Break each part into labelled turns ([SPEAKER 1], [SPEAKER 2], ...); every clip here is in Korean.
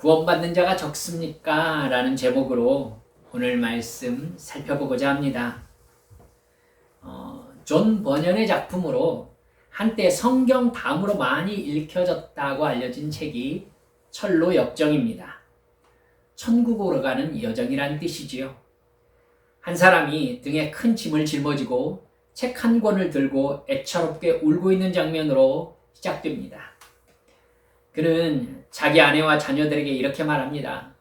[SPEAKER 1] 구원받는 자가 적습니까? 라는 제목으로 오늘 말씀 살펴보고자 합니다. 존 버년의 작품으로 한때 성경 다음으로 많이 읽혀졌다고 알려진 책이 철로 역정입니다. 천국으로 가는 여정이란 뜻이지요. 한 사람이 등에 큰 짐을 짊어지고 책 한 권을 들고 애처롭게 울고 있는 장면으로 시작됩니다. 그는 자기 아내와 자녀들에게 이렇게 말합니다.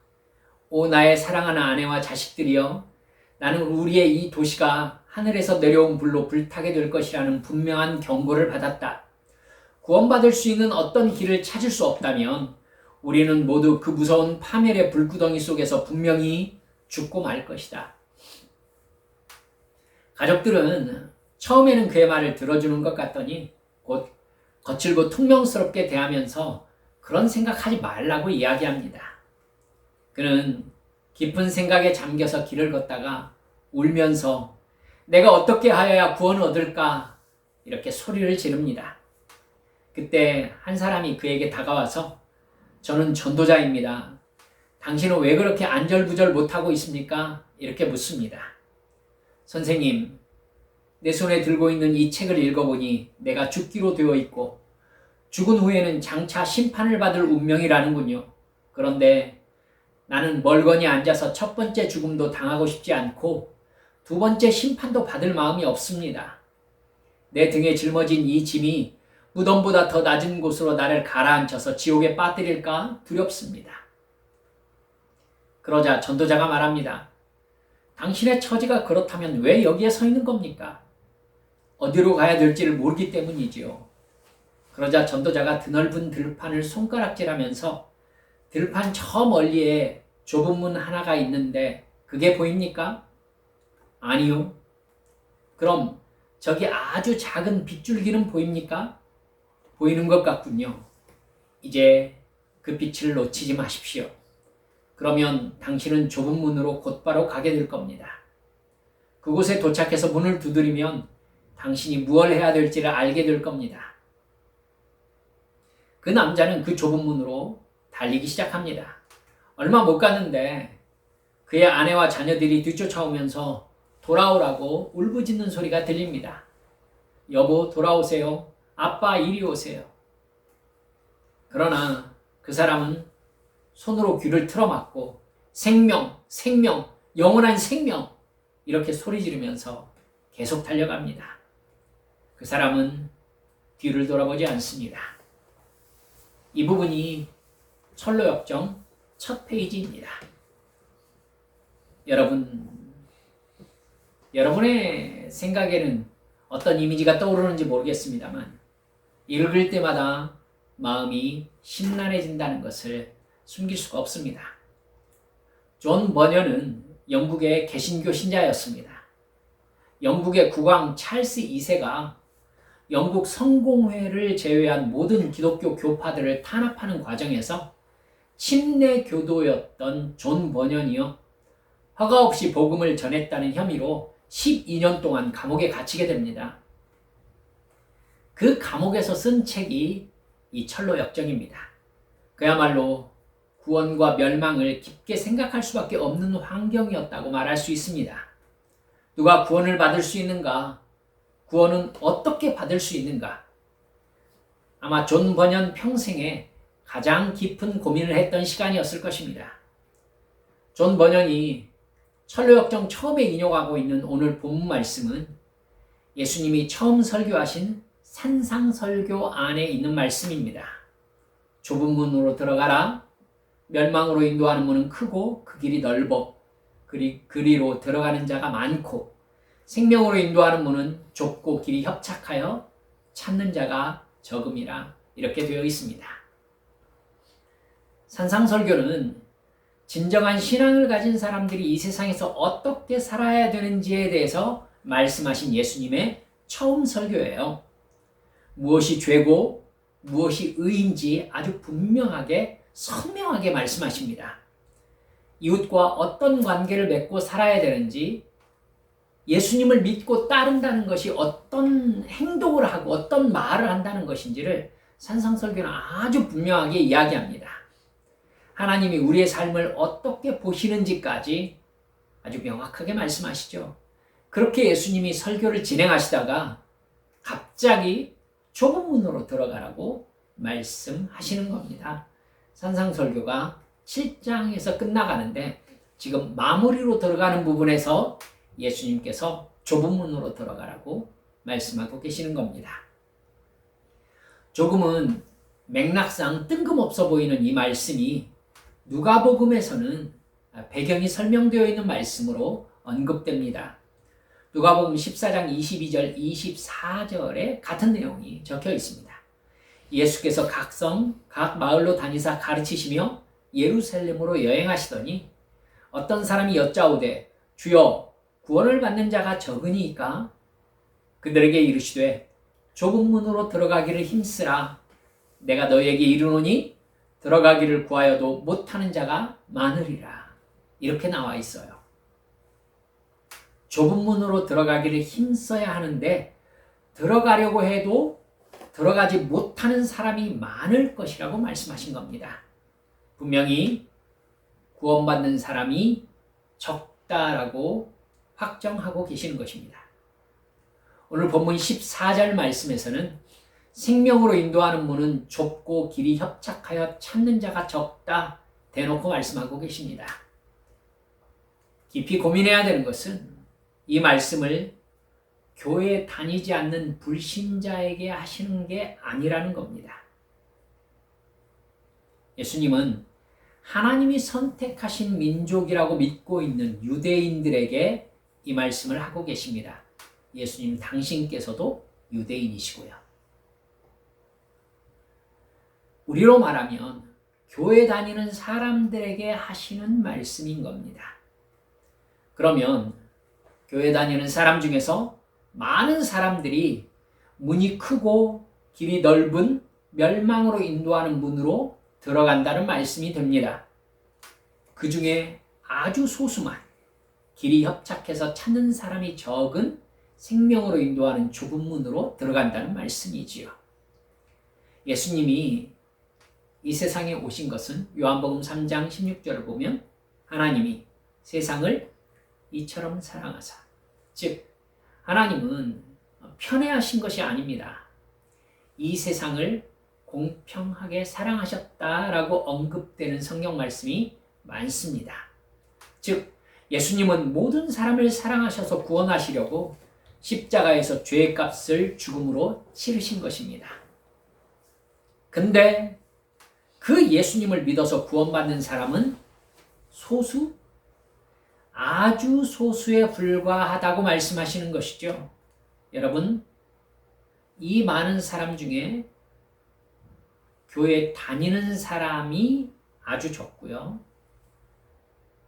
[SPEAKER 1] 오 나의 사랑하는 아내와 자식들이여, 나는 우리의 이 도시가 하늘에서 내려온 불로 불타게 될 것이라는 분명한 경고를 받았다. 구원받을 수 있는 어떤 길을 찾을 수 없다면 우리는 모두 그 무서운 파멸의 불구덩이 속에서 분명히 죽고 말 것이다. 가족들은 처음에는 그의 말을 들어주는 것 같더니 곧 거칠고 퉁명스럽게 대하면서 그런 생각하지 말라고 이야기합니다. 그는 깊은 생각에 잠겨서 길을 걷다가 울면서 내가 어떻게 하여야 구원을 얻을까? 이렇게 소리를 지릅니다. 그때 한 사람이 그에게 다가와서 저는 전도자입니다. 당신은 왜 그렇게 안절부절 못하고 있습니까? 이렇게 묻습니다. 선생님, 내 손에 들고 있는 이 책을 읽어보니 내가 죽기로 되어 있고 죽은 후에는 장차 심판을 받을 운명이라는군요. 그런데 나는 멀거니 앉아서 첫 번째 죽음도 당하고 싶지 않고 두 번째 심판도 받을 마음이 없습니다. 내 등에 짊어진 이 짐이 무덤보다 더 낮은 곳으로 나를 가라앉혀서 지옥에 빠뜨릴까 두렵습니다. 그러자 전도자가 말합니다. 당신의 처지가 그렇다면 왜 여기에 서 있는 겁니까? 어디로 가야 될지를 모르기 때문이지요. 그러자 전도자가 드넓은 들판을 손가락질하면서 들판 저 멀리에 좁은 문 하나가 있는데 그게 보입니까? 아니요. 그럼 저기 아주 작은 빗줄기는 보입니까? 보이는 것 같군요. 이제 그 빛을 놓치지 마십시오. 그러면 당신은 좁은 문으로 곧바로 가게 될 겁니다. 그곳에 도착해서 문을 두드리면 당신이 무엇을 해야 될지를 알게 될 겁니다. 그 남자는 그 좁은 문으로 달리기 시작합니다. 얼마 못 갔는데 그의 아내와 자녀들이 뒤쫓아오면서 돌아오라고 울부짖는 소리가 들립니다. 여보, 돌아오세요. 아빠, 이리 오세요. 그러나 그 사람은 손으로 귀를 틀어막고 생명, 생명, 영원한 생명 이렇게 소리 지르면서 계속 달려갑니다. 그 사람은 뒤를 돌아보지 않습니다. 이 부분이 철로 역정 첫 페이지입니다. 여러분의 생각에는 어떤 이미지가 떠오르는지 모르겠습니다만 읽을 때마다 마음이 심란해진다는 것을 숨길 수가 없습니다. 존 버년은 영국의 개신교 신자였습니다. 영국의 국왕 찰스 2세가 영국 성공회를 제외한 모든 기독교 교파들을 탄압하는 과정에서 침례 교도였던 존 버년이요, 허가 없이 복음을 전했다는 혐의로 12년 동안 감옥에 갇히게 됩니다. 그 감옥에서 쓴 책이 이 철로 역정입니다. 그야말로 구원과 멸망을 깊게 생각할 수밖에 없는 환경이었다고 말할 수 있습니다. 누가 구원을 받을 수 있는가? 구원은 어떻게 받을 수 있는가? 아마 존 버년 평생에 가장 깊은 고민을 했던 시간이었을 것입니다. 존 버년이 철로 역정 처음에 인용하고 있는 오늘 본문 말씀은 예수님이 처음 설교하신 산상설교 안에 있는 말씀입니다. 좁은 문으로 들어가라. 멸망으로 인도하는 문은 크고 그 길이 넓어 그리로 들어가는 자가 많고 생명으로 인도하는 문은 좁고 길이 협착하여 찾는 자가 적음이라 이렇게 되어 있습니다. 산상설교는 진정한 신앙을 가진 사람들이 이 세상에서 어떻게 살아야 되는지에 대해서 말씀하신 예수님의 처음 설교예요. 무엇이 죄고 무엇이 의인지 아주 분명하게 선명하게 말씀하십니다. 이웃과 어떤 관계를 맺고 살아야 되는지, 예수님을 믿고 따른다는 것이 어떤 행동을 하고 어떤 말을 한다는 것인지를 산상설교는 아주 분명하게 이야기합니다. 하나님이 우리의 삶을 어떻게 보시는지까지 아주 명확하게 말씀하시죠. 그렇게 예수님이 설교를 진행하시다가 갑자기 좁은 문으로 들어가라고 말씀하시는 겁니다. 산상설교가 7장에서 끝나가는데 지금 마무리로 들어가는 부분에서 예수님께서 좁은 문으로 들어가라고 말씀하고 계시는 겁니다. 조금은 맥락상 뜬금없어 보이는 이 말씀이 누가복음에서는 배경이 설명되어 있는 말씀으로 언급됩니다. 누가복음 14장 22절, 24절에 같은 내용이 적혀 있습니다. 예수께서 각 성, 각 마을로 다니사 가르치시며 예루살렘으로 여행하시더니 어떤 사람이 여짜오되 주여 구원을 받는 자가 적으니이까? 그들에게 이르시되 좁은 문으로 들어가기를 힘쓰라. 내가 너희에게 이르노니 들어가기를 구하여도 못하는 자가 많으리라. 이렇게 나와 있어요. 좁은 문으로 들어가기를 힘써야 하는데 들어가려고 해도 들어가지 못하는 사람이 많을 것이라고 말씀하신 겁니다. 분명히 구원받는 사람이 적다라고 확정하고 계시는 것입니다. 오늘 본문 14절 말씀에서는 생명으로 인도하는 문은 좁고 길이 협착하여 찾는 자가 적다 대놓고 말씀하고 계십니다. 깊이 고민해야 되는 것은 이 말씀을 교회에 다니지 않는 불신자에게 하시는 게 아니라는 겁니다. 예수님은 하나님이 선택하신 민족이라고 믿고 있는 유대인들에게 이 말씀을 하고 계십니다. 예수님 당신께서도 유대인이시고요. 우리로 말하면 교회 다니는 사람들에게 하시는 말씀인 겁니다. 그러면 교회 다니는 사람 중에서 많은 사람들이 문이 크고 길이 넓은 멸망으로 인도하는 문으로 들어간다는 말씀이 됩니다. 그 중에 아주 소수만 길이 협착해서 찾는 사람이 적은 생명으로 인도하는 좁은 문으로 들어간다는 말씀이지요. 예수님이 이 세상에 오신 것은 요한복음 3장 16절을 보면 하나님이 세상을 이처럼 사랑하사, 즉 하나님은 편애하신 것이 아닙니다. 이 세상을 공평하게 사랑하셨다라고 언급되는 성경 말씀이 많습니다. 즉 예수님은 모든 사람을 사랑하셔서 구원하시려고 십자가에서 죄의 값을 죽음으로 치르신 것입니다. 근데 그 예수님을 믿어서 구원받는 사람은 소수? 아주 소수에 불과하다고 말씀하시는 것이죠. 여러분, 이 많은 사람 중에 교회 다니는 사람이 아주 적고요.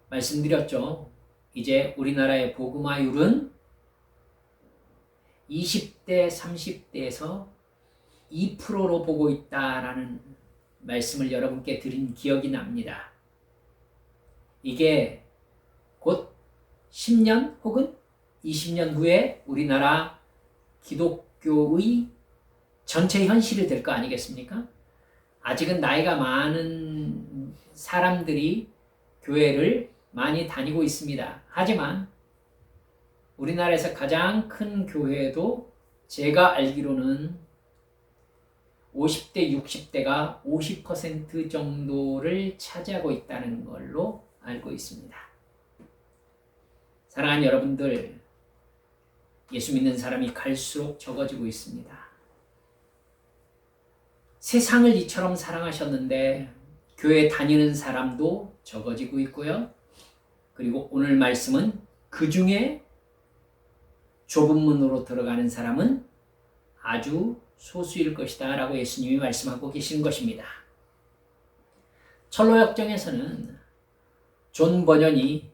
[SPEAKER 1] 말씀드렸죠. 이제 우리나라의 복음화율은 20대, 30대에서 2%로 보고 있다라는 말씀을 여러분께 드린 기억이 납니다. 이게 곧 10년 혹은 20년 후에 우리나라 기독교의 전체 현실이 될 거 아니겠습니까? 아직은 나이가 많은 사람들이 교회를 많이 다니고 있습니다. 하지만 우리나라에서 가장 큰 교회도 제가 알기로는 50대, 60대가 50% 정도를 차지하고 있다는 걸로 알고 있습니다. 사랑하는 여러분들, 예수 믿는 사람이 갈수록 적어지고 있습니다. 세상을 이처럼 사랑하셨는데 교회 다니는 사람도 적어지고 있고요. 그리고 오늘 말씀은 그 중에 좁은 문으로 들어가는 사람은 아주 소수일 것이다 라고 예수님이 말씀하고 계시는 것입니다. 철로역정에서는 존 버년이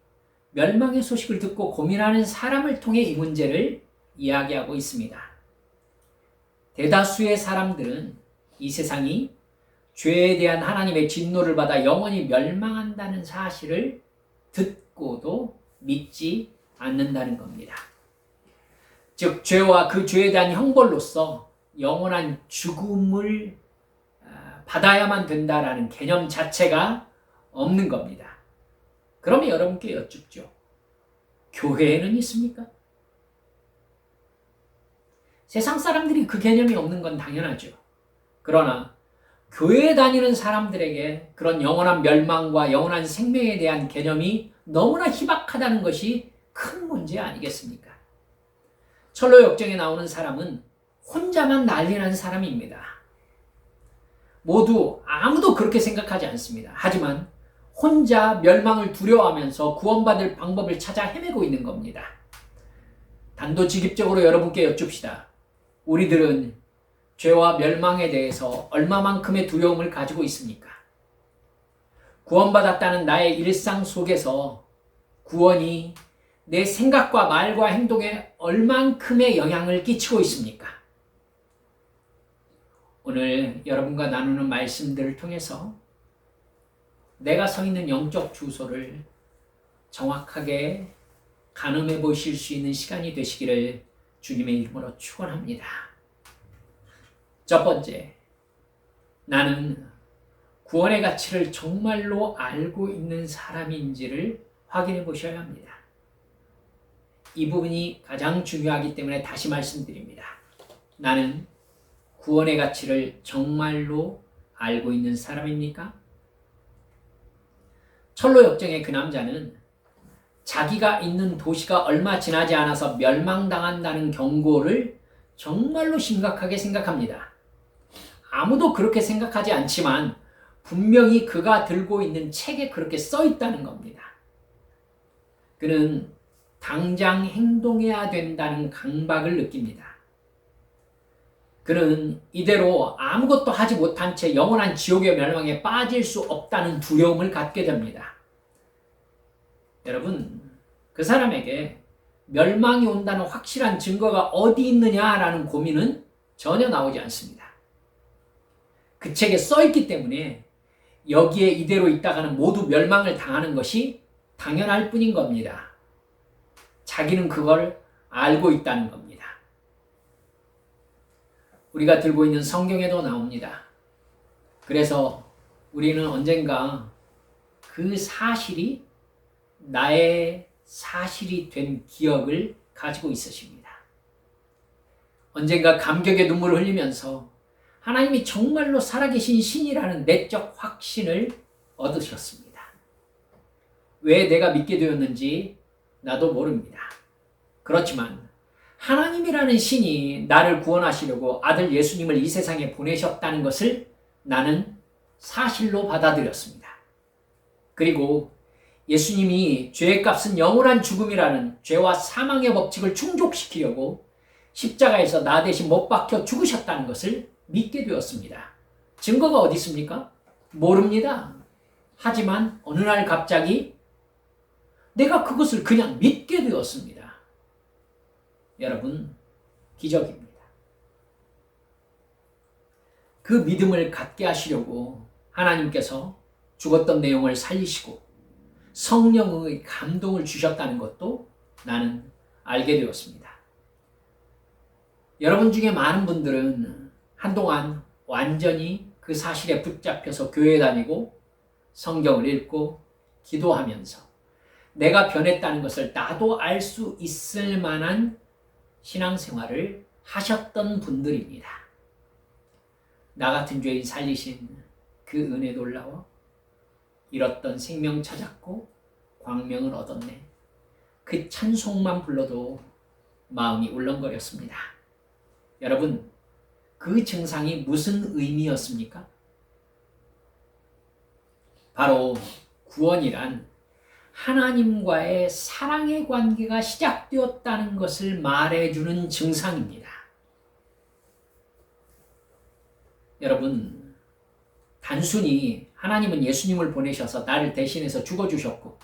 [SPEAKER 1] 멸망의 소식을 듣고 고민하는 사람을 통해 이 문제를 이야기하고 있습니다. 대다수의 사람들은 이 세상이 죄에 대한 하나님의 진노를 받아 영원히 멸망한다는 사실을 듣고도 믿지 않는다는 겁니다. 즉 죄와 그 죄에 대한 형벌로서 영원한 죽음을 받아야만 된다라는 개념 자체가 없는 겁니다. 그러면 여러분께 여쭙죠. 교회에는 있습니까? 세상 사람들이 그 개념이 없는 건 당연하죠. 그러나 교회에 다니는 사람들에게 그런 영원한 멸망과 영원한 생명에 대한 개념이 너무나 희박하다는 것이 큰 문제 아니겠습니까? 철로 역정에 나오는 사람은 혼자만 난리난 사람입니다. 모두 아무도 그렇게 생각하지 않습니다. 하지만 혼자 멸망을 두려워하면서 구원받을 방법을 찾아 헤매고 있는 겁니다. 단도직입적으로 여러분께 여쭙시다. 우리들은 죄와 멸망에 대해서 얼마만큼의 두려움을 가지고 있습니까? 구원받았다는 나의 일상 속에서 구원이 내 생각과 말과 행동에 얼만큼의 영향을 끼치고 있습니까? 오늘 여러분과 나누는 말씀들을 통해서 내가 서 있는 영적 주소를 정확하게 가늠해 보실 수 있는 시간이 되시기를 주님의 이름으로 축원합니다. 첫 번째, 나는 구원의 가치를 정말로 알고 있는 사람인지를 확인해 보셔야 합니다. 이 부분이 가장 중요하기 때문에 다시 말씀드립니다. 나는 구원의 가치를 정말로 알고 있는 사람입니까? 철로 역정의 그 남자는 자기가 있는 도시가 얼마 지나지 않아서 멸망당한다는 경고를 정말로 심각하게 생각합니다. 아무도 그렇게 생각하지 않지만 분명히 그가 들고 있는 책에 그렇게 써 있다는 겁니다. 그는 당장 행동해야 된다는 강박을 느낍니다. 그는 이대로 아무것도 하지 못한 채 영원한 지옥의 멸망에 빠질 수 없다는 두려움을 갖게 됩니다. 여러분, 그 사람에게 멸망이 온다는 확실한 증거가 어디 있느냐라는 고민은 전혀 나오지 않습니다. 그 책에 써 있기 때문에 여기에 이대로 있다가는 모두 멸망을 당하는 것이 당연할 뿐인 겁니다. 자기는 그걸 알고 있다는 겁니다. 우리가 들고 있는 성경에도 나옵니다. 그래서 우리는 언젠가 그 사실이 나의 사실이 된 기억을 가지고 있으십니다. 언젠가 감격의 눈물을 흘리면서 하나님이 정말로 살아계신 신이라는 내적 확신을 얻으셨습니다. 왜 내가 믿게 되었는지 나도 모릅니다. 그렇지만 하나님이라는 신이 나를 구원하시려고 아들 예수님을 이 세상에 보내셨다는 것을 나는 사실로 받아들였습니다. 그리고 예수님이 죄의 값은 영원한 죽음이라는 죄와 사망의 법칙을 충족시키려고 십자가에서 나 대신 못 박혀 죽으셨다는 것을 믿게 되었습니다. 증거가 어디 있습니까? 모릅니다. 하지만 어느 날 갑자기 내가 그것을 그냥 믿게 되었습니다. 여러분, 기적입니다. 그 믿음을 갖게 하시려고 하나님께서 죽었던 내용을 살리시고 성령의 감동을 주셨다는 것도 나는 알게 되었습니다. 여러분 중에 많은 분들은 한동안 완전히 그 사실에 붙잡혀서 교회에 다니고 성경을 읽고 기도하면서 내가 변했다는 것을 나도 알 수 있을 만한 신앙생활을 하셨던 분들입니다. 나 같은 죄인 살리신 그 은혜 놀라워 잃었던 생명 찾았고 광명을 얻었네. 그 찬송만 불러도 마음이 울렁거렸습니다. 여러분, 그 증상이 무슨 의미였습니까? 바로 구원이란 하나님과의 사랑의 관계가 시작되었다는 것을 말해주는 증상입니다. 여러분, 단순히 하나님은 예수님을 보내셔서 나를 대신해서 죽어주셨고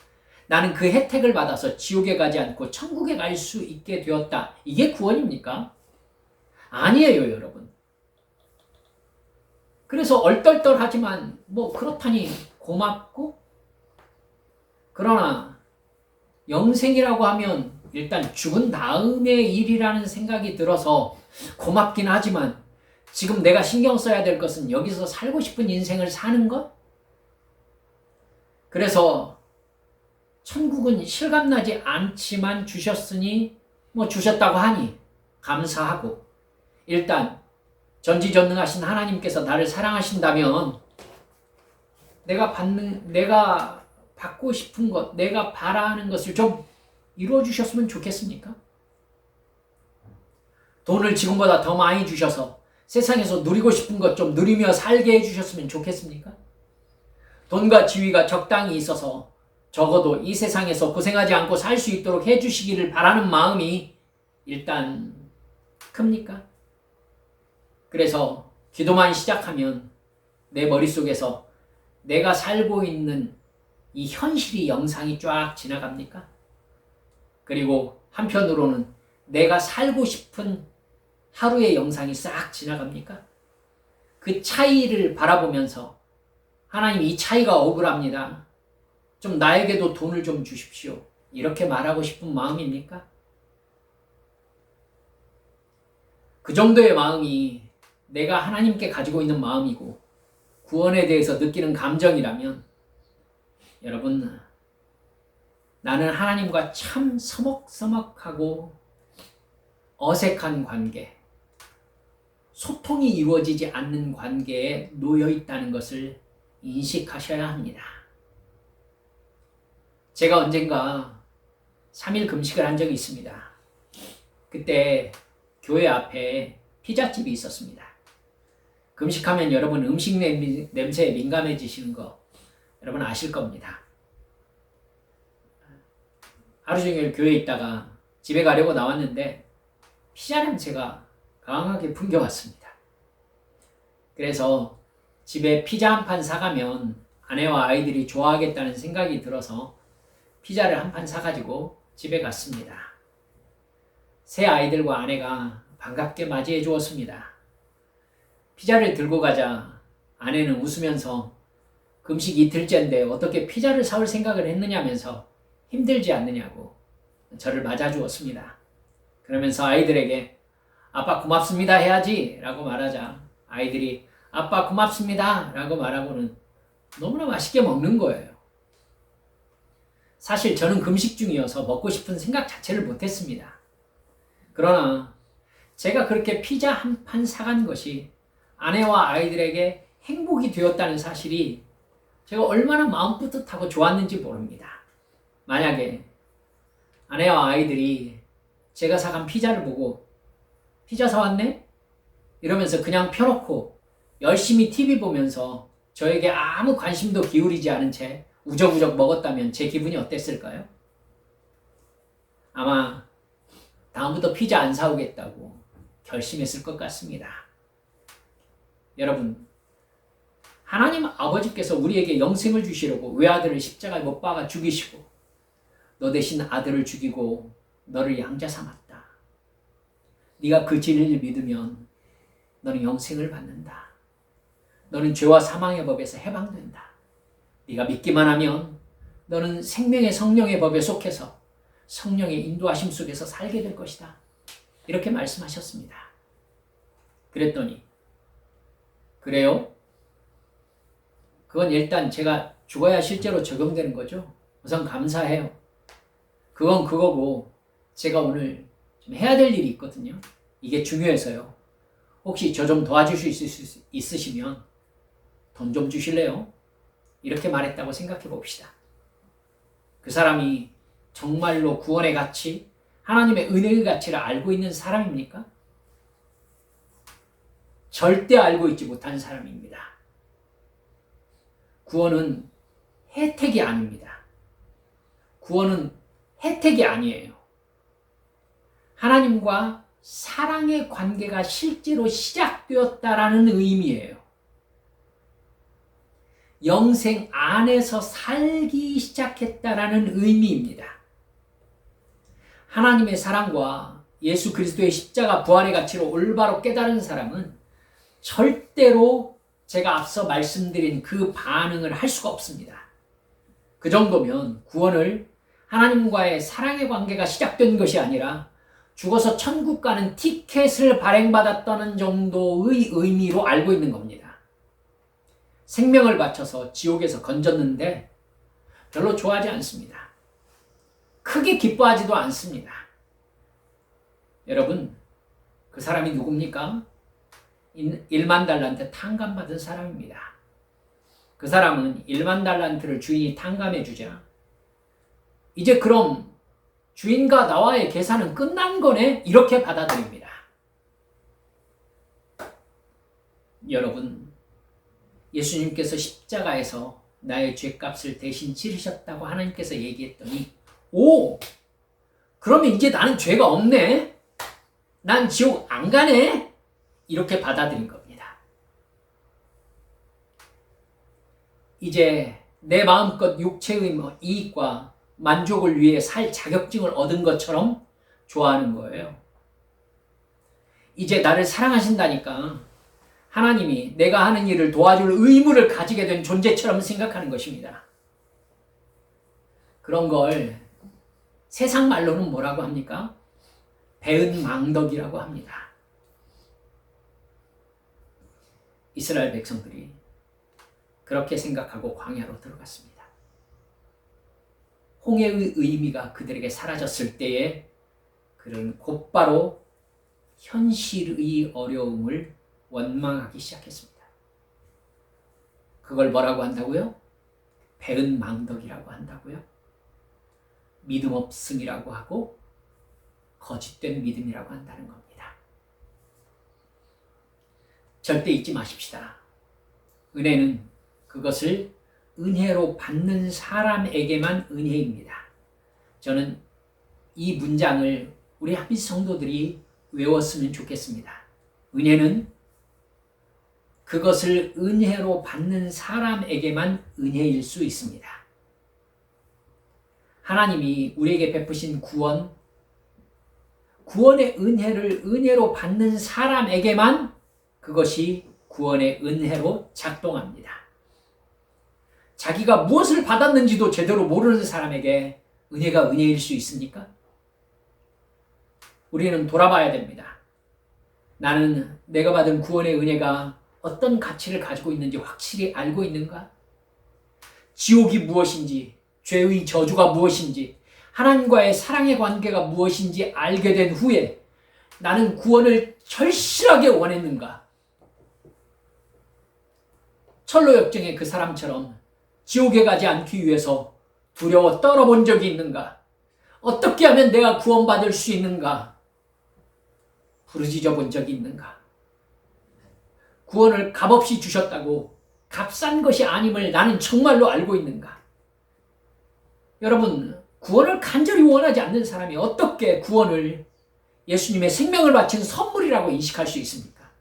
[SPEAKER 1] 나는 그 혜택을 받아서 지옥에 가지 않고 천국에 갈 수 있게 되었다. 이게 구원입니까? 아니에요, 여러분. 그래서 얼떨떨하지만 그렇다니 고맙고, 그러나 영생이라고 하면 일단 죽은 다음의 일이라는 생각이 들어서 고맙긴 하지만 지금 내가 신경 써야 될 것은 여기서 살고 싶은 인생을 사는 것? 그래서 천국은 실감나지 않지만 주셨으니 주셨다고 하니 감사하고, 일단 전지전능하신 하나님께서 나를 사랑하신다면 내가 받고 싶은 것, 내가 바라는 것을 좀 이루어 주셨으면 좋겠습니까? 돈을 지금보다 더 많이 주셔서 세상에서 누리고 싶은 것 좀 누리며 살게 해주셨으면 좋겠습니까? 돈과 지위가 적당히 있어서 적어도 이 세상에서 고생하지 않고 살 수 있도록 해주시기를 바라는 마음이 일단 큽니까? 그래서 기도만 시작하면 내 머릿속에서 내가 살고 있는 이 현실이 영상이 쫙 지나갑니까? 그리고 한편으로는 내가 살고 싶은 하루의 영상이 싹 지나갑니까? 그 차이를 바라보면서 하나님, 이 차이가 억울합니다. 좀 나에게도 돈을 좀 주십시오. 이렇게 말하고 싶은 마음입니까? 그 정도의 마음이 내가 하나님께 가지고 있는 마음이고 구원에 대해서 느끼는 감정이라면, 여러분, 나는 하나님과 참 서먹서먹하고 어색한 관계, 소통이 이루어지지 않는 관계에 놓여 있다는 것을 인식하셔야 합니다. 제가 언젠가 3일 금식을 한 적이 있습니다. 그때 교회 앞에 피자집이 있었습니다. 금식하면 여러분 음식 냄새에 민감해지시는 거 여러분 아실 겁니다. 하루 종일 교회에 있다가 집에 가려고 나왔는데 피자 냄새가 강하게 풍겨왔습니다. 그래서 집에 피자 한 판 사가면 아내와 아이들이 좋아하겠다는 생각이 들어서 피자를 한 판 사가지고 집에 갔습니다. 새 아이들과 아내가 반갑게 맞이해 주었습니다. 피자를 들고 가자 아내는 웃으면서 금식 이틀째인데 어떻게 피자를 사올 생각을 했느냐면서 힘들지 않느냐고 저를 맞아주었습니다. 그러면서 아이들에게 아빠 고맙습니다 해야지 라고 말하자 아이들이 아빠 고맙습니다 라고 말하고는 너무나 맛있게 먹는 거예요. 사실 저는 금식 중이어서 먹고 싶은 생각 자체를 못했습니다. 그러나 제가 그렇게 피자 한 판 사간 것이 아내와 아이들에게 행복이 되었다는 사실이 제가 얼마나 마음 뿌듯하고 좋았는지 모릅니다. 만약에 아내와 아이들이 제가 사간 피자를 보고 피자 사왔네? 이러면서 그냥 펴놓고 열심히 TV 보면서 저에게 아무 관심도 기울이지 않은 채 우적우적 먹었다면 제 기분이 어땠을까요? 아마 다음부터 피자 안 사오겠다고 결심했을 것 같습니다. 여러분, 하나님 아버지께서 우리에게 영생을 주시려고 외아들을 십자가에 못 박아 죽이시고 너 대신 아들을 죽이고 너를 양자 삼았다. 네가 그 진리를 믿으면 너는 영생을 받는다. 너는 죄와 사망의 법에서 해방된다. 네가 믿기만 하면 너는 생명의 성령의 법에 속해서 성령의 인도하심 속에서 살게 될 것이다. 이렇게 말씀하셨습니다. 그랬더니 그래요? 그건 일단 제가 죽어야 실제로 적용되는 거죠. 우선 감사해요. 그건 그거고 제가 오늘 좀 해야 될 일이 있거든요. 이게 중요해서요. 혹시 저 좀 도와주실 수 있으시면 돈 좀 주실래요? 이렇게 말했다고 생각해 봅시다. 그 사람이 정말로 구원의 가치, 하나님의 은혜의 가치를 알고 있는 사람입니까? 절대 알고 있지 못한 사람입니다. 구원은 혜택이 아닙니다. 구원은 혜택이 아니에요. 하나님과 사랑의 관계가 실제로 시작되었다라는 의미예요. 영생 안에서 살기 시작했다라는 의미입니다. 하나님의 사랑과 예수 그리스도의 십자가 부활의 가치로 올바로 깨달은 사람은 절대로 제가 앞서 말씀드린 그 반응을 할 수가 없습니다. 그 정도면 구원을 하나님과의 사랑의 관계가 시작된 것이 아니라 죽어서 천국 가는 티켓을 발행받았다는 정도의 의미로 알고 있는 겁니다. 생명을 바쳐서 지옥에서 건졌는데 별로 좋아하지 않습니다. 크게 기뻐하지도 않습니다. 여러분, 그 사람이 누굽니까? 1만 달란트 탕감받은 사람입니다. 그 사람은 1만 달란트를 주인이 탕감해 주자. 이제 그럼 주인과 나와의 계산은 끝난 거네? 이렇게 받아들입니다. 여러분, 예수님께서 십자가에서 나의 죄값을 대신 치르셨다고 하나님께서 얘기했더니, 오! 그러면 이제 나는 죄가 없네? 난 지옥 안 가네? 이렇게 받아들인 겁니다. 이제 내 마음껏 육체의 이익과 만족을 위해 살 자격증을 얻은 것처럼 좋아하는 거예요. 이제 나를 사랑하신다니까 하나님이 내가 하는 일을 도와줄 의무를 가지게 된 존재처럼 생각하는 것입니다. 그런 걸 세상 말로는 뭐라고 합니까? 배은망덕이라고 합니다. 이스라엘 백성들이 그렇게 생각하고 광야로 들어갔습니다. 홍해의 의미가 그들에게 사라졌을 때에 그들은 곧바로 현실의 어려움을 원망하기 시작했습니다. 그걸 뭐라고 한다고요? 배은망덕이라고 한다고요? 믿음 없음이라고 하고 거짓된 믿음이라고 한다는 겁니다. 절대 잊지 마십시다. 은혜는 그것을 은혜로 받는 사람에게만 은혜입니다. 저는 이 문장을 우리 한빛 성도들이 외웠으면 좋겠습니다. 은혜는 그것을 은혜로 받는 사람에게만 은혜일 수 있습니다. 하나님이 우리에게 베푸신 구원의 은혜를 은혜로 받는 사람에게만 그것이 구원의 은혜로 작동합니다. 자기가 무엇을 받았는지도 제대로 모르는 사람에게 은혜가 은혜일 수 있습니까? 우리는 돌아봐야 됩니다. 나는 내가 받은 구원의 은혜가 어떤 가치를 가지고 있는지 확실히 알고 있는가? 지옥이 무엇인지, 죄의 저주가 무엇인지, 하나님과의 사랑의 관계가 무엇인지 알게 된 후에 나는 구원을 절실하게 원했는가? 철로 역정의 그 사람처럼 지옥에 가지 않기 위해서 두려워 떨어본 적이 있는가? 어떻게 하면 내가 구원받을 수 있는가? 부르짖어 본 적이 있는가? 구원을 값없이 주셨다고 값싼 것이 아님을 나는 정말로 알고 있는가? 여러분, 구원을 간절히 원하지 않는 사람이 어떻게 구원을 예수님의 생명을 바친 선물이라고 인식할 수 있습니까?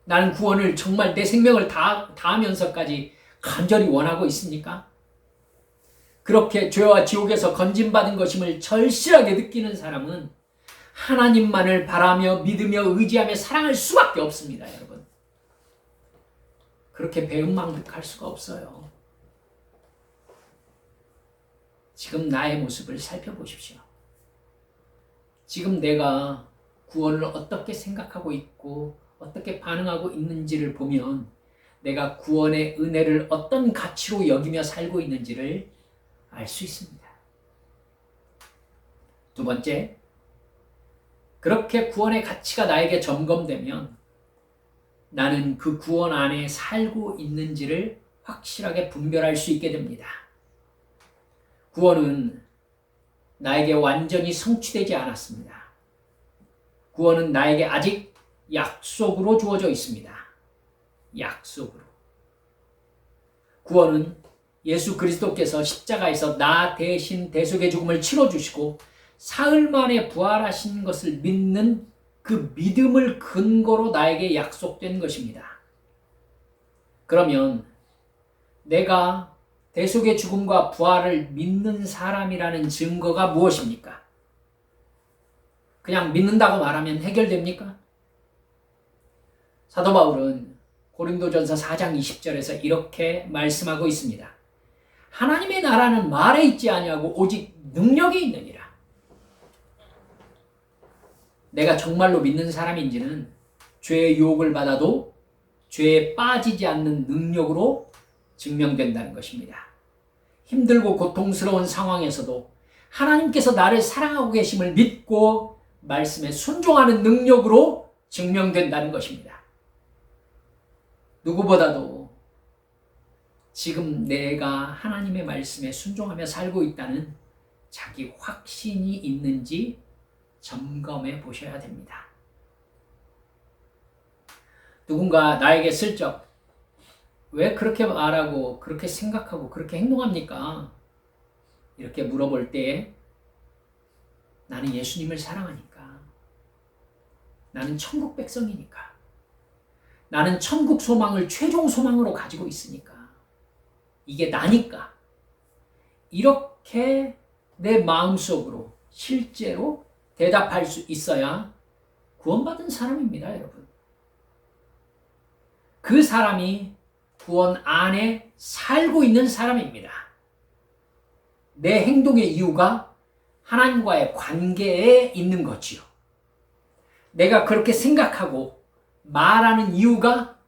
[SPEAKER 1] 나는 구원을 정말 내 생명을 다하면서까지 간절히 원하고 있습니까? 그렇게 죄와 지옥에서 건진받은 것임을 절실하게 느끼는 사람은 하나님만을 바라며 믿으며 의지하며 사랑할 수밖에 없습니다, 여러분. 그렇게 배은망덕할 수가 없어요. 지금 나의 모습을 살펴보십시오. 지금 내가 구원을 어떻게 생각하고 있고 어떻게 반응하고 있는지를 보면 내가 구원의 은혜를 어떤 가치로 여기며 살고 있는지를 알 수 있습니다. 두 번째, 그렇게 구원의 가치가 나에게 점검되면 나는 그 구원 안에 살고 있는지를 확실하게 분별할 수 있게 됩니다. 구원은 나에게 완전히 성취되지 않았습니다. 구원은 나에게 아직 약속으로 주어져 있습니다. 약속으로. 구원은 예수 그리스도께서 십자가에서 나 대신 대속의 죽음을 치러주시고 사흘 만에 부활하신 것을 믿는 그 믿음을 근거로 나에게 약속된 것입니다. 그러면 내가 대속의 죽음과 부활을 믿는 사람이라는 증거가 무엇입니까? 그냥 믿는다고 말하면 해결됩니까? 사도 바울은 고린도전서 4장 20절에서 이렇게 말씀하고 있습니다. 하나님의 나라는 말에 있지 아니하고 오직 능력이 있느니라. 내가 정말로 믿는 사람인지는 죄의 유혹을 받아도 죄에 빠지지 않는 능력으로 증명된다는 것입니다. 힘들고 고통스러운 상황에서도 하나님께서 나를 사랑하고 계심을 믿고 말씀에 순종하는 능력으로 증명된다는 것입니다. 누구보다도 지금 내가 하나님의 말씀에 순종하며 살고 있다는 자기 확신이 있는지 점검해 보셔야 됩니다. 누군가 나에게 슬쩍 왜 그렇게 말하고 그렇게 생각하고 그렇게 행동합니까? 이렇게 물어볼 때에 나는 예수님을 사랑하니까, 나는 천국 백성이니까, 나는 천국 소망을 최종 소망으로 가지고 있으니까, 이게 나니까, 이렇게 내 마음속으로 실제로 대답할 수 있어야 구원받은 사람입니다, 여러분. 그 사람이 구원 안에 살고 있는 사람입니다. 내 행동의 이유가 하나님과의 관계에 있는 거지요. 내가 그렇게 생각하고 말하는 이유가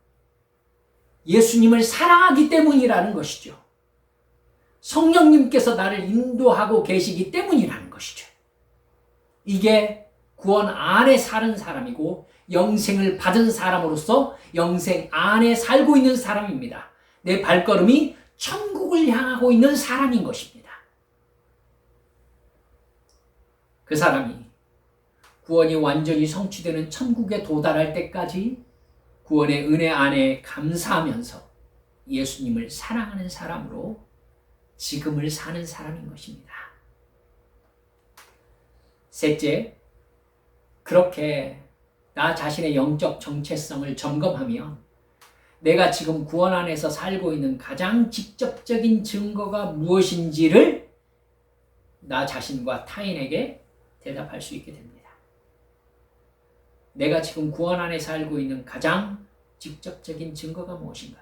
[SPEAKER 1] 예수님을 사랑하기 때문이라는 것이죠. 성령님께서 나를 인도하고 계시기 때문이라는 것이죠. 이게 구원 안에 사는 사람이고 영생을 받은 사람으로서 영생 안에 살고 있는 사람입니다. 내 발걸음이 천국을 향하고 있는 사람인 것입니다. 그 사람이 구원이 완전히 성취되는 천국에 도달할 때까지 구원의 은혜 안에 감사하면서 예수님을 사랑하는 사람으로 지금을 사는 사람인 것입니다. 셋째, 그렇게 나 자신의 영적 정체성을 점검하면 내가 지금 구원 안에서 살고 있는 가장 직접적인 증거가 무엇인지를 나 자신과 타인에게 대답할 수 있게 됩니다. 내가 지금 구원 안에 살고 있는 가장 직접적인 증거가 무엇인가?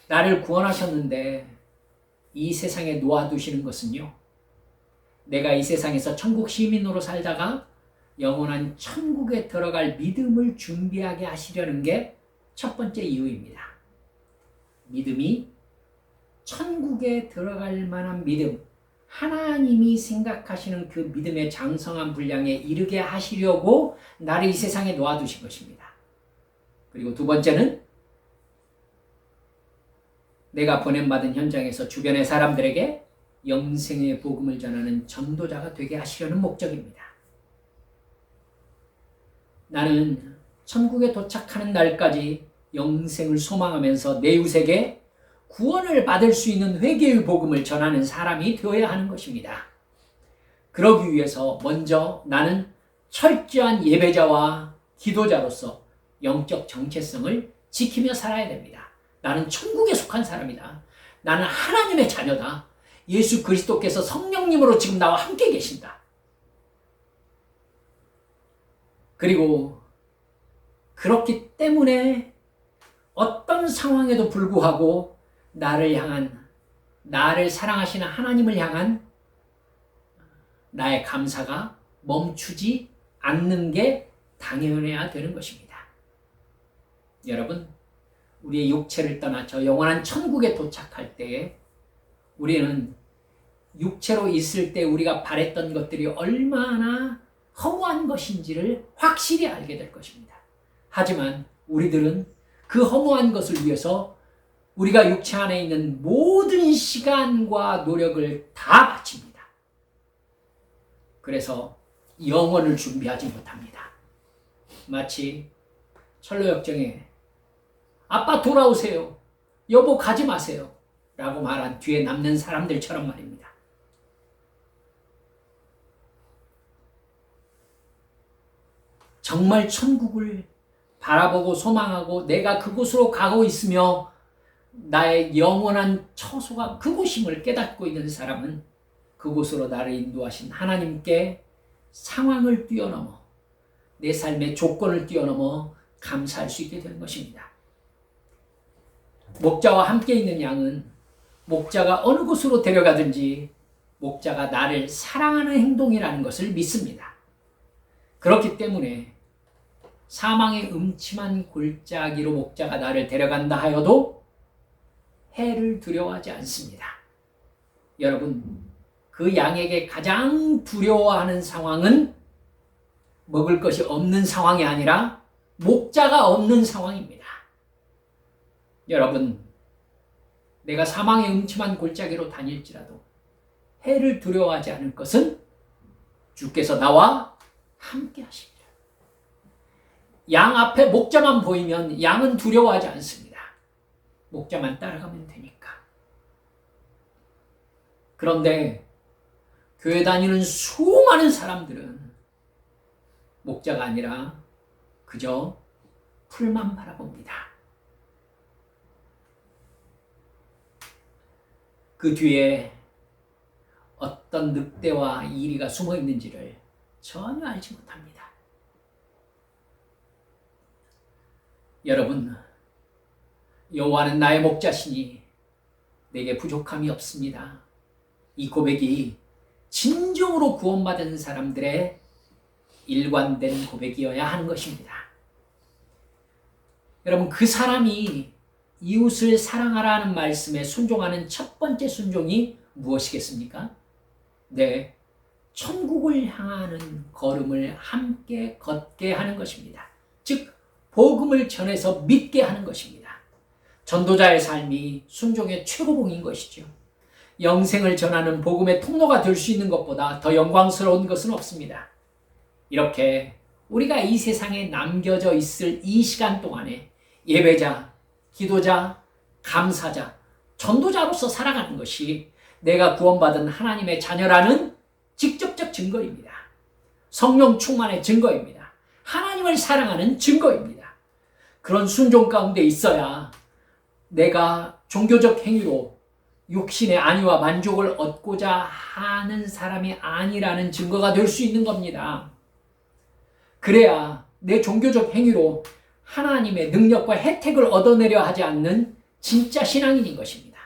[SPEAKER 1] 나를 구원하셨는데 이 세상에 놓아두시는 것은요, 내가 이 세상에서 천국 시민으로 살다가 영원한 천국에 들어갈 믿음을 준비하게 하시려는 게 첫 번째 이유입니다. 믿음이 천국에 들어갈 만한 믿음, 하나님이 생각하시는 그 믿음의 장성한 분량에 이르게 하시려고 나를 이 세상에 놓아두신 것입니다. 그리고 두 번째는 내가 보냄받은 현장에서 주변의 사람들에게 영생의 복음을 전하는 전도자가 되게 하시려는 목적입니다. 나는 천국에 도착하는 날까지 영생을 소망하면서 내 이웃에게 구원을 받을 수 있는 회개의 복음을 전하는 사람이 되어야 하는 것입니다. 그러기 위해서 먼저 나는 철저한 예배자와 기도자로서 영적 정체성을 지키며 살아야 됩니다. 나는 천국에 속한 사람이다. 나는 하나님의 자녀다. 예수 그리스도께서 성령님으로 지금 나와 함께 계신다. 그리고 그렇기 때문에 어떤 상황에도 불구하고 나를 사랑하시는 하나님을 향한 나의 감사가 멈추지 않는 게 당연해야 되는 것입니다. 여러분, 우리의 육체를 떠나 저 영원한 천국에 도착할 때에 우리는 육체로 있을 때 우리가 바랬던 것들이 얼마나 허무한 것인지를 확실히 알게 될 것입니다. 하지만 우리들은 그 허무한 것을 위해서 우리가 육체 안에 있는 모든 시간과 노력을 다 바칩니다. 그래서 영원을 준비하지 못합니다. 마치 철로역정에 아빠 돌아오세요, 여보 가지 마세요 라고 말한 뒤에 남는 사람들처럼 말입니다. 정말 천국을 바라보고 소망하고 내가 그곳으로 가고 있으며 나의 영원한 처소가 그곳임을 깨닫고 있는 사람은 그곳으로 나를 인도하신 하나님께 상황을 뛰어넘어 내 삶의 조건을 뛰어넘어 감사할 수 있게 되는 것입니다. 목자와 함께 있는 양은 목자가 어느 곳으로 데려가든지 목자가 나를 사랑하는 행동이라는 것을 믿습니다. 그렇기 때문에 사망의 음침한 골짜기로 목자가 나를 데려간다 하여도 해를 두려워하지 않습니다. 여러분, 그 양에게 가장 두려워하는 상황은 먹을 것이 없는 상황이 아니라 목자가 없는 상황입니다. 여러분, 내가 사망의 음침한 골짜기로 다닐지라도 해를 두려워하지 않을 것은 주께서 나와 함께 하십니다. 양 앞에 목자만 보이면 양은 두려워하지 않습니다. 목자만 따라가면 되니까. 그런데 교회 다니는 수많은 사람들은 목자가 아니라 그저 풀만 바라봅니다. 그 뒤에 어떤 늑대와 이리가 숨어 있는지를 전혀 알지 못합니다. 여러분, 여호와는 나의 목자시니 내게 부족함이 없습니다. 이 고백이 진정으로 구원받은 사람들의 일관된 고백이어야 하는 것입니다. 여러분, 그 사람이 이웃을 사랑하라는 말씀에 순종하는 첫 번째 순종이 무엇이겠습니까? 네, 천국을 향하는 걸음을 함께 걷게 하는 것입니다. 즉, 복음을 전해서 믿게 하는 것입니다. 전도자의 삶이 순종의 최고봉인 것이죠. 영생을 전하는 복음의 통로가 될 수 있는 것보다 더 영광스러운 것은 없습니다. 이렇게 우리가 이 세상에 남겨져 있을 이 시간 동안에 예배자, 기도자, 감사자, 전도자로서 살아가는 것이 내가 구원받은 하나님의 자녀라는 직접적 증거입니다. 성령 충만의 증거입니다. 하나님을 사랑하는 증거입니다. 그런 순종 가운데 있어야 내가 종교적 행위로 육신의 안위와 만족을 얻고자 하는 사람이 아니라는 증거가 될 수 있는 겁니다. 그래야 내 종교적 행위로 하나님의 능력과 혜택을 얻어내려 하지 않는 진짜 신앙인인 것입니다.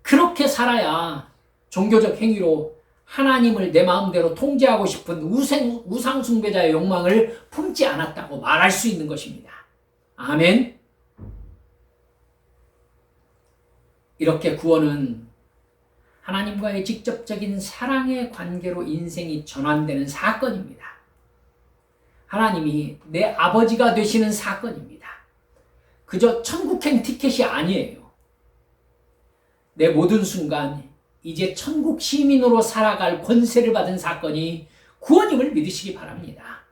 [SPEAKER 1] 그렇게 살아야 종교적 행위로 하나님을 내 마음대로 통제하고 싶은 우상숭배자의 욕망을 품지 않았다고 말할 수 있는 것입니다. 아멘. 이렇게 구원은 하나님과의 직접적인 사랑의 관계로 인생이 전환되는 사건입니다. 하나님이 내 아버지가 되시는 사건입니다. 그저 천국행 티켓이 아니에요. 내 모든 순간 이제 천국 시민으로 살아갈 권세를 받은 사건이 구원임을 믿으시기 바랍니다.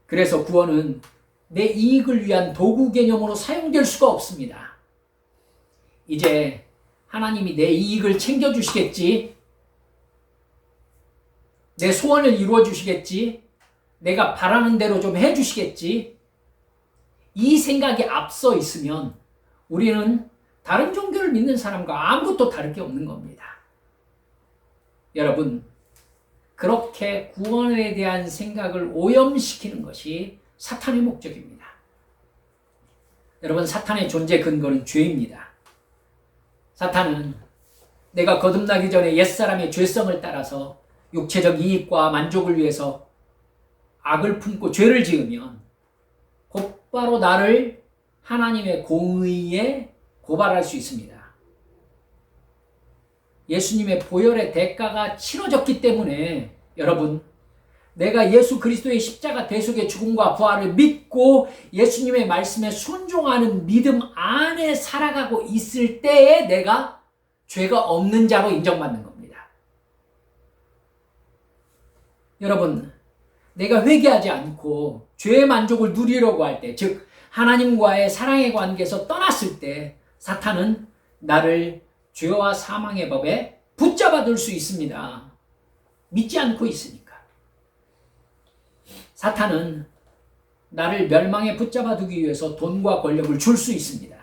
[SPEAKER 1] 그래서 구원은 내 이익을 위한 도구 개념으로 사용될 수가 없습니다. 이제 하나님이 내 이익을 챙겨주시겠지, 내 소원을 이루어주시겠지, 내가 바라는 대로 좀 해주시겠지, 이 생각이 앞서 있으면 우리는 다른 종교를 믿는 사람과 아무것도 다를 게 없는 겁니다. 여러분, 그렇게 구원에 대한 생각을 오염시키는 것이 사탄의 목적입니다. 여러분, 사탄의 존재 근거는 죄입니다. 사탄은 내가 거듭나기 전에 옛사람의 죄성을 따라서 육체적 이익과 만족을 위해서 악을 품고 죄를 지으면 곧바로 나를 하나님의 공의에 고발할 수 있습니다. 예수님의 보혈의 대가가 치러졌기 때문에 여러분, 내가 예수 그리스도의 십자가 대속의 죽음과 부활을 믿고 예수님의 말씀에 순종하는 믿음 안에 살아가고 있을 때에 내가 죄가 없는 자로 인정받는 겁니다. 여러분, 내가 회개하지 않고 죄의 만족을 누리려고 할 때, 즉 하나님과의 사랑의 관계에서 떠났을 때 사탄은 나를 죄와 사망의 법에 붙잡아 둘 수 있습니다. 믿지 않고 있으니까. 사탄은 나를 멸망에 붙잡아 두기 위해서 돈과 권력을 줄 수 있습니다.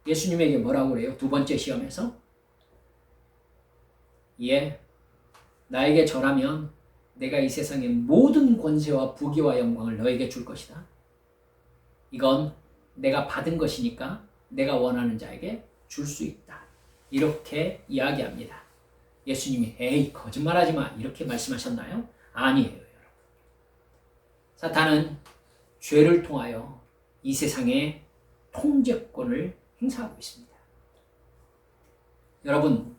[SPEAKER 1] 예수님에게 뭐라고 그래요? 두 번째 시험에서? 나에게 절하면 내가 이 세상의 모든 권세와 부귀와 영광을 너에게 줄 것이다. 이건 내가 받은 것이니까 내가 원하는 자에게 줄 수 있다. 이렇게 이야기합니다. 예수님이 에이 거짓말하지 마 이렇게 말씀하셨나요? 아니에요. 여러분. 사탄은 죄를 통하여 이 세상에 통제권을 행사하고 있습니다. 여러분,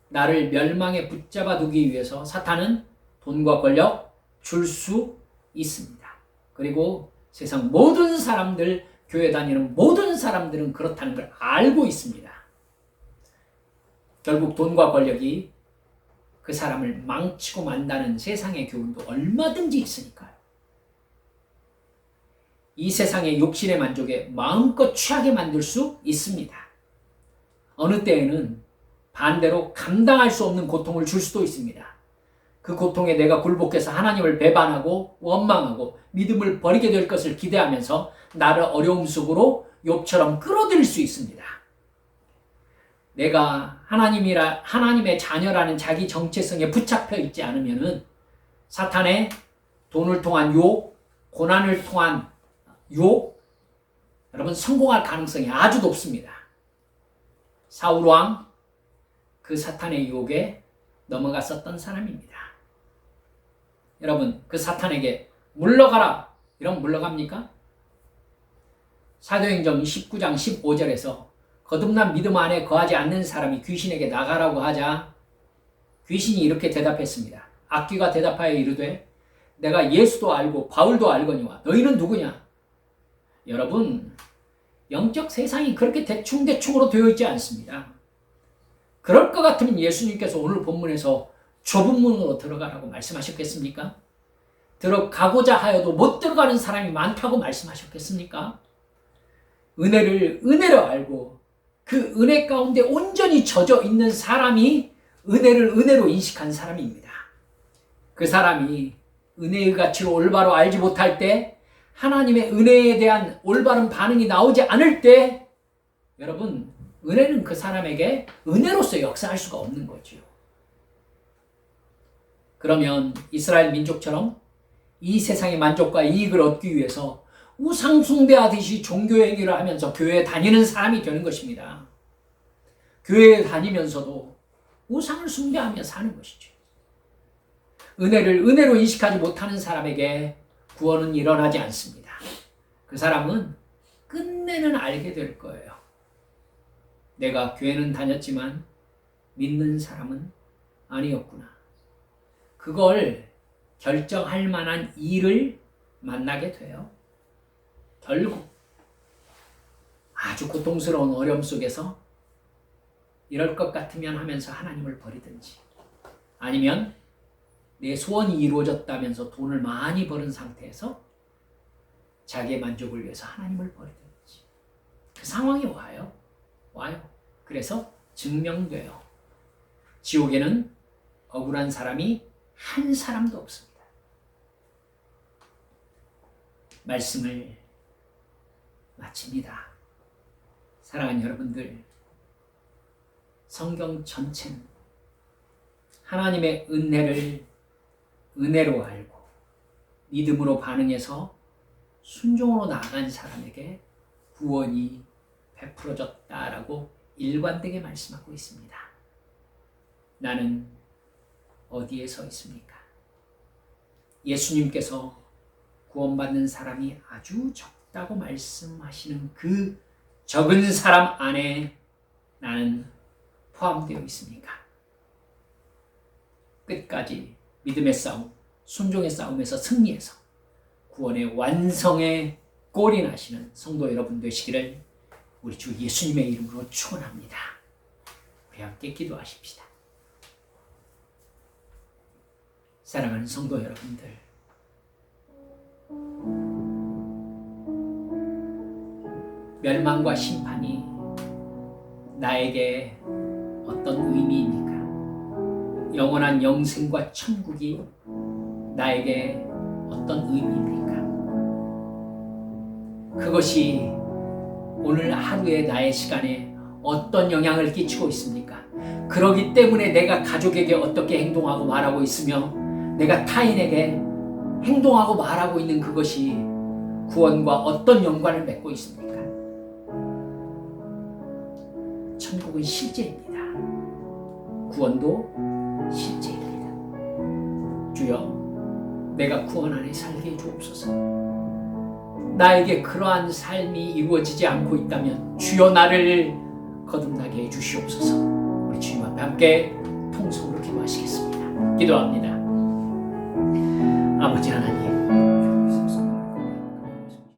[SPEAKER 1] 나를 멸망에 붙잡아 두기 위해서 사탄은 돈과 권력 줄 수 있습니다. 그리고 세상 모든 사람들, 교회 다니는 모든 사람들은 그렇다는 걸 알고 있습니다. 결국 돈과 권력이 그 사람을 망치고 만다는 세상의 교훈도 얼마든지 있으니까요. 이 세상의 욕심의 만족에 마음껏 취하게 만들 수 있습니다. 어느 때에는 반대로 감당할 수 없는 고통을 줄 수도 있습니다. 그 고통에 내가 굴복해서 하나님을 배반하고 원망하고 믿음을 버리게 될 것을 기대하면서 나를 어려움 속으로 욥처럼 끌어들일 수 있습니다. 내가 하나님의 자녀라는 자기 정체성에 붙잡혀 있지 않으면은 사탄의 돈을 통한 유혹, 고난을 통한 유혹, 여러분 성공할 가능성이 아주 높습니다. 사울 왕, 그 사탄의 유혹에 넘어갔었던 사람입니다. 여러분, 그 사탄에게 물러가라, 이러면 물러갑니까? 사도행전 19장 15절에서 거듭난 믿음 안에 거하지 않는 사람이 귀신에게 나가라고 하자 귀신이 이렇게 대답했습니다. 악귀가 대답하여 이르되 내가 예수도 알고 바울도 알거니와 너희는 누구냐? 여러분, 영적 세상이 그렇게 대충대충으로 되어 있지 않습니다. 그럴 것 같으면 예수님께서 오늘 본문에서 좁은 문으로 들어가라고 말씀하셨겠습니까? 들어가고자 하여도 못 들어가는 사람이 많다고 말씀하셨겠습니까? 은혜를 은혜로 알고 그 은혜 가운데 온전히 젖어 있는 사람이 은혜를 은혜로 인식한 사람입니다. 그 사람이 은혜의 가치를 올바로 알지 못할 때, 하나님의 은혜에 대한 올바른 반응이 나오지 않을 때, 여러분, 은혜는 그 사람에게 은혜로서 역사할 수가 없는 거죠. 그러면 이스라엘 민족처럼 이 세상의 만족과 이익을 얻기 위해서 우상 숭배하듯이 종교 행위를 하면서 교회에 다니는 사람이 되는 것입니다. 교회에 다니면서도 우상을 숭배하며 사는 것이죠. 은혜를 은혜로 인식하지 못하는 사람에게 구원은 일어나지 않습니다. 그 사람은 끝내는 알게 될 거예요. 내가 교회는 다녔지만 믿는 사람은 아니었구나. 그걸 결정할 만한 일을 만나게 돼요. 결국 아주 고통스러운 어려움 속에서 이럴 것 같으면 하면서 하나님을 버리든지, 아니면 내 소원이 이루어졌다면서 돈을 많이 버는 상태에서 자기의 만족을 위해서 하나님을 버리든지, 그 상황이 와요. 그래서 증명돼요. 지옥에는 억울한 사람이 한 사람도 없습니다. 말씀을 마칩니다. 사랑하는 여러분들, 성경 전체는 하나님의 은혜를 은혜로 알고 믿음으로 반응해서 순종으로 나아간 사람에게 구원이 베풀어졌다라고 일관되게 말씀하고 있습니다. 나는 어디에 서 있습니까? 예수님께서 구원받는 사람이 아주 적다고 말씀하시는 그 적은 사람 안에 나는 포함되어 있습니까? 끝까지 믿음의 싸움, 순종의 싸움에서 승리해서 구원의 완성의 꼴이 나시는 성도 여러분 되시기를 우리 주 예수님의 이름으로 축원합니다. 우리 함께 기도하십시다. 사랑하는 성도 여러분들, 멸망과 심판이 나에게 어떤 의미입니까? 영원한 영생과 천국이 나에게 어떤 의미입니까? 그것이 오늘 하루의 나의 시간에 어떤 영향을 끼치고 있습니까? 그러기 때문에 내가 가족에게 어떻게 행동하고 말하고 있으며 내가 타인에게 행동하고 말하고 있는 그것이 구원과 어떤 연관을 맺고 있습니까? 천국은 실제입니다. 구원도 실제입니다. 주여, 내가 구원 안에 살게 해주옵소서. 나에게 그러한 삶이 이루어지지 않고 있다면 주여 나를 거듭나게 해주시옵소서. 우리 주님 앞에 함께 통성으로 기도하시겠습니다. 기도합니다. 아버지 하나님,